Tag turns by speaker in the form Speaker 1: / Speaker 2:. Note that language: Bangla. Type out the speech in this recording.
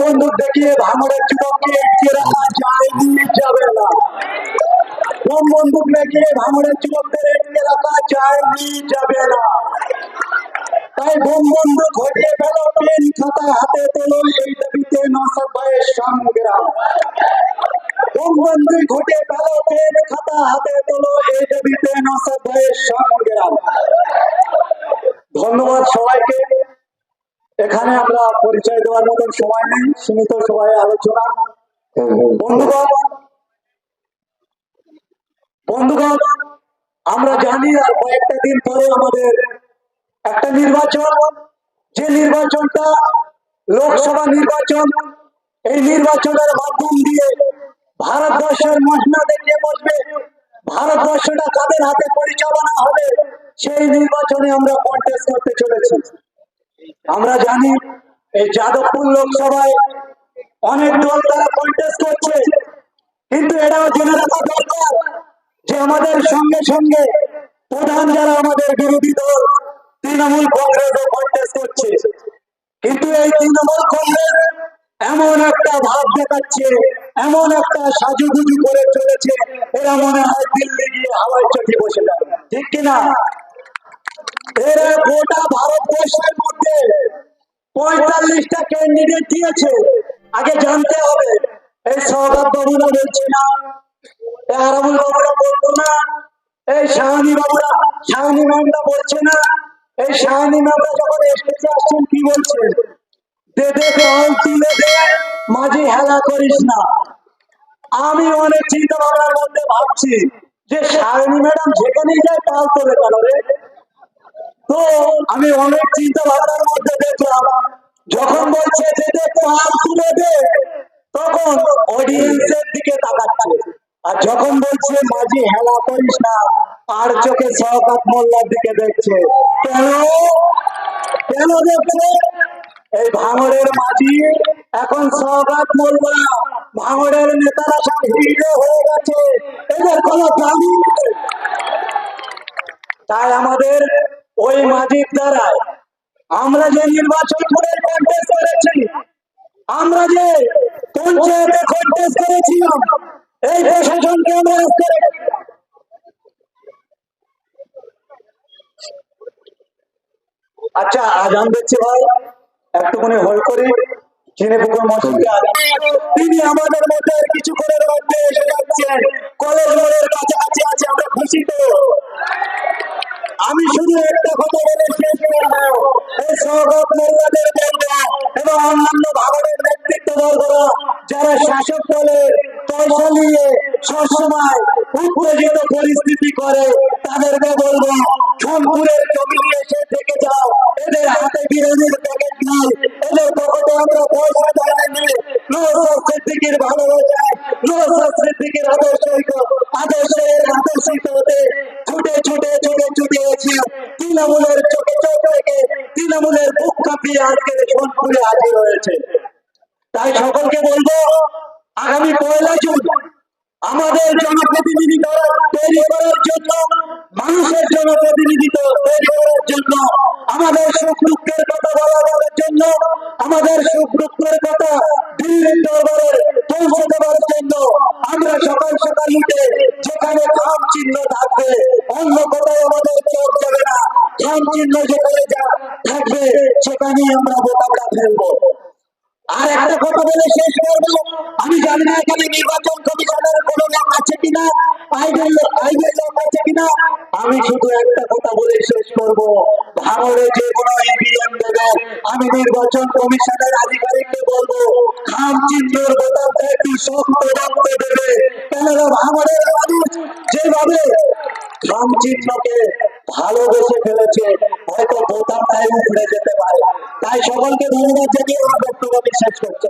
Speaker 1: বন্দুক দেখিয়ে ভাঙড়ের যুবককে আটকে রাখা যায়নি, যাবে না। বন্দুক দেখিয়ে ভাঙড়ের যুবকদের আটকে রাখা যায়নি, যাবে না। তাই বন্দুক ঘটিয়ে ফেলো, পেন খাতা হাতে তোলো, এই দাবিতে নওশাদ ভাইয়ের সংগ্রাম। বন্দুক ঘটিয়ে ফেলো, পেন খাতা হাতে তোলো, এই দাবিতে নওশাদ ভাইয়ের সংগ্রাম। ধন্যবাদ সবাইকে। এখানে আমরা পরিচয় দেওয়ার মতন সময় নেই, সীমিত সবাই আলোচনা। বন্ধুগণ, আমরা জানি আর কয়েকটা দিন পরে আমাদের একটা নির্বাচন, যে নির্বাচনটা লোকসভা নির্বাচন। এই নির্বাচনের মাধ্যম দিয়ে ভারতবর্ষের মহিলা দেখিয়ে বসবে, ভারতবর্ষটা কাদের হাতে পরিচালনা হবে, সেই নির্বাচনে আমরা কন্টেস্ট করতে চলেছি। আমরা জানি এই যাদবপুর লোকসভায় অনেক দল তারা কন্টেস্ট করছে, কিন্তু এটাও জেনে রাখা দরকার যে আমাদের সঙ্গে সঙ্গে প্রধান যারা আমাদের বিরোধী দল তৃণমূল কংগ্রেসও কন্টেস্ট করছে। কিন্তু এই তৃণমূল কংগ্রেস এমন একটা ভাব দেখাচ্ছে, এমন একটা সাজুগুজু করে চলেছে, এরা মনে হয় দিল্লি গিয়ে হাওয়াই চটি বসে যাবে, ঠিক কিনা? এরা গোটা ভারতবর্ষের মধ্যে 45টা ক্যান্ডিডেট দিয়েছে। আগে জানতে হবে, এই সৌগত বাবুরা বলছে না, এই আরামুল বাবুরা বলতো না, এই শাহানি বাবুরা, শাহানি ম্যামরা বলছে না, এই শাহানি ম্যামরা যখন স্টেজে আসছেন কি বলছেন? দে দে কল তুলে দে, মাঝে হেলা করিস না। আমি অনেক চিন্তা ভাবনার মধ্যে ভাবছি যে শাহানি ম্যাডাম যেখানেই যায় তাল তোলে কেন রে? তো আমি অনেক চিন্তা ভাবনার মধ্যে দেখলাম, যখন বলছে যে হাত তুলে দে, তখন অডিয়েন্সের দিকে তাকাচ্ছে, আর যখন বলছে মাঝি হেলা করিস না, আর চোখে শওকত মোল্লার দিকে দেখছে। কেন কেন দেখছে? এই ভাঙড়ের মাঝি এখন শওকত মোল্লা, ভাঙড়ের নেতারা সব হিরো হয়ে গেছে, এদের কোনো দাবি নেই। তাই আমাদের ওই মাঝির দ্বারায় আমরা যে নির্বাচন করে কন্টেস্ট করেছি, আমরা যে পঞ্চায়েতে কন্টেস্ট করেছিলাম, এই প্রশাসনকে আমরা আজকে আচ্ছা আজান দিচ্ছি ভাই, একটুখানি হোল্ড করি। চিনিপুকুর মসজিদে তিনি আমাদের মধ্যে কিছু করে মধ্যে এসে যাচ্ছেন, কলেজ মোড়ের কাছাকাছি আছে, আমরা খুশি তো। আমি শুধু একটা কথা বলে শেষ করবো, এই সৌগত মোল্লাদের বলবো এবং অন্যান্য ভাঙড়ের নেতৃত্ববর্গরা যারা শাসক দলের পয়সা নিয়ে সবসময় উত্তেজিত পরিস্থিতি করে, তাদেরকে বলবো সোনপুরের জমি নিয়ে এসে থেকে যাও, এদের হাতে বিরোধীর প্যাকেট নাই, এদের পকেটে আমরা পয়সা দেয়নি। নওশাদ সিদ্দিকীর ভালোবাসায়, নওশাদ সিদ্দিকীর আদর্শিত হতে ছুটে ছুটে ছুটে ছুটে এসে তৃণমূলের চোখে চোখ রেখে তৃণমূলের বুক কাঁপিয়ে আজকে সোনপুরে হাজির হয়েছে। তাই সকলকে বলবো, আগামী 1লা জুন আমাদের জনপ্রতিনিধিত্ব তৈরি করার জন্য, মানুষের জনপ্রতিনিধিত্ব তৈরি করার জন্য, আমাদের সুখ দুঃখের কথা বলার জন্য, আমাদের সুখ দুঃখের কথা দিল্লির দরবারে পৌঁছে দেওয়ার জন্য আমরা সকাল সকাল উঠে যেখানে খাম চিহ্ন থাকবে, অন্য কোথাও আমাদের চোখ যাবে না, খাম চিহ্ন যেখানে থাকবে সেখানেই আমরা বোতামটা ফেলবো। আর একটা কথা বলে শেষ করবো, আমি জানি না এখানে নির্বাচন কমিশনের কোন লোক আছে কিনা, আইডেল লোক আছে কিনা, আমি শুধু একটা কথা বলে শেষ করবো, ভাঙড়ে যে কোনো ইভিএম দেবে, আমি নির্বাচন কমিশনের আধিকারিককে বলবো খাম চিহ্নের বোতামটা একটু শক্ত রক্ত দেবে। কেননা ভাঙড়ের মানুষ যেভাবে খাম চিহ্নকে ভালোবেসে ফেলেছে, হয়তো বোতামটাই উঠে যেতে পারে। তাই সকলকে ধন্যবাদ জানিয়ে আমার বক্তব্য শেষ করছি।